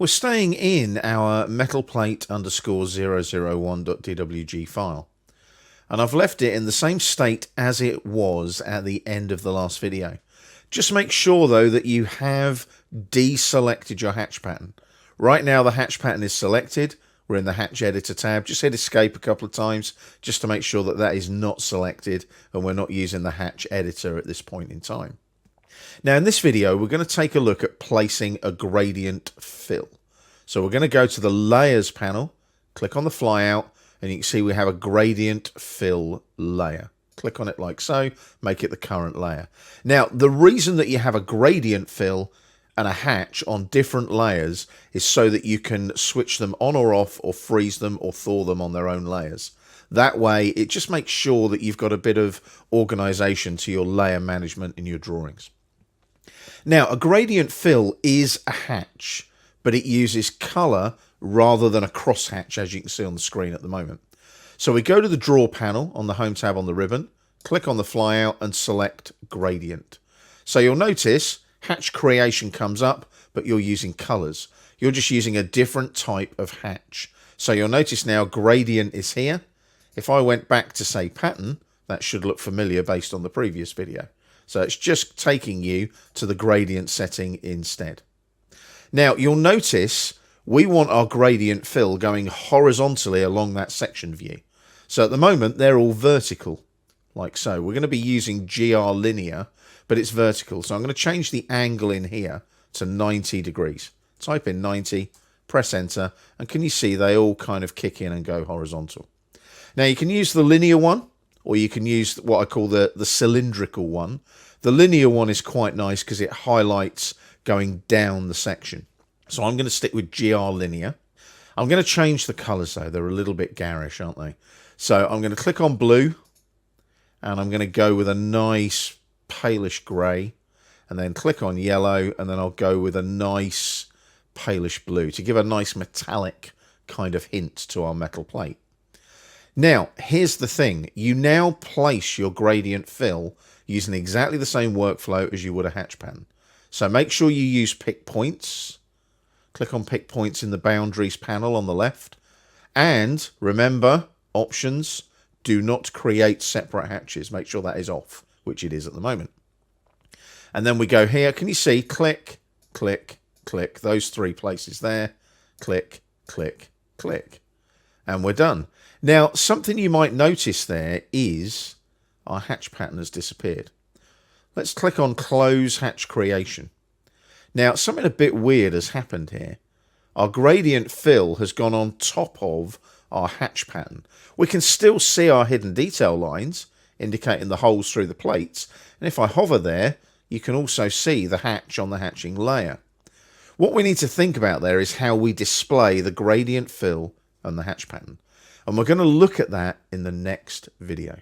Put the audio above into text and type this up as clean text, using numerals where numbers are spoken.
We're staying in our metal plate underscore 001.dwg file, and I've left it in the same state as it was at the end of the last video. Just make sure though that you have deselected your hatch pattern. Right now the hatch pattern is selected. We're in the hatch editor tab. Just hit escape a couple of times just to make sure that that is not selected and we're not using the hatch editor at this point in time. Now in this video we're going to take a look at placing a gradient fill. So we're going to go to the layers panel, click on the flyout, and you can see we have a gradient fill layer. Click on it like so, make it the current layer. Now the reason that you have a gradient fill and a hatch on different layers is so that you can switch them on or off, or freeze them or thaw them on their own layers. That way it just makes sure that you've got a bit of organization to your layer management in your drawings. Now, a gradient fill is a hatch, but it uses color rather than a crosshatch, as you can see on the screen at the moment. So we go to the Draw panel on the Home tab on the ribbon, click on the flyout and select Gradient. So you'll notice Hatch Creation comes up, but you're using colors. You're just using a different type of hatch. So you'll notice now Gradient is here. If I went back to say Pattern, that should look familiar based on the previous video. So it's just taking you to the gradient setting instead. Now you'll notice we want our gradient fill going horizontally along that section view. So at the moment they're all vertical, like so. We're going to be using GR linear, but it's vertical. So I'm going to change the angle in here to 90 degrees. Type in 90, press enter, and can you see they all kind of kick in and go horizontal. Now you can use the linear one, or you can use what I call the cylindrical one. The linear one is quite nice because it highlights going down the section. So I'm going to stick with GR linear. I'm going to change the colors though. They're a little bit garish, aren't they? So I'm going to click on blue and I'm going to go with a nice palish grey, and then click on yellow, and then I'll go with a nice palish blue to give a nice metallic kind of hint to our metal plate. Now, here's the thing. You now place your gradient fill using exactly the same workflow as you would a hatch pattern. So make sure you use pick points. Click on pick points in the boundaries panel on the left. And remember, options, do not create separate hatches. Make sure that is off, which it is at the moment. And then we go here. Can you see? Click, click, click. Those three places there. Click, click, click. And we're done. Now, something you might notice there is our hatch pattern has disappeared. Let's click on Close Hatch Creation. Now, something a bit weird has happened here. Our gradient fill has gone on top of our hatch pattern. We can still see our hidden detail lines, indicating the holes through the plates. And if I hover there, you can also see the hatch on the hatching layer. What we need to think about there is how we display the gradient fill and the hatch pattern. And we're going to look at that in the next video.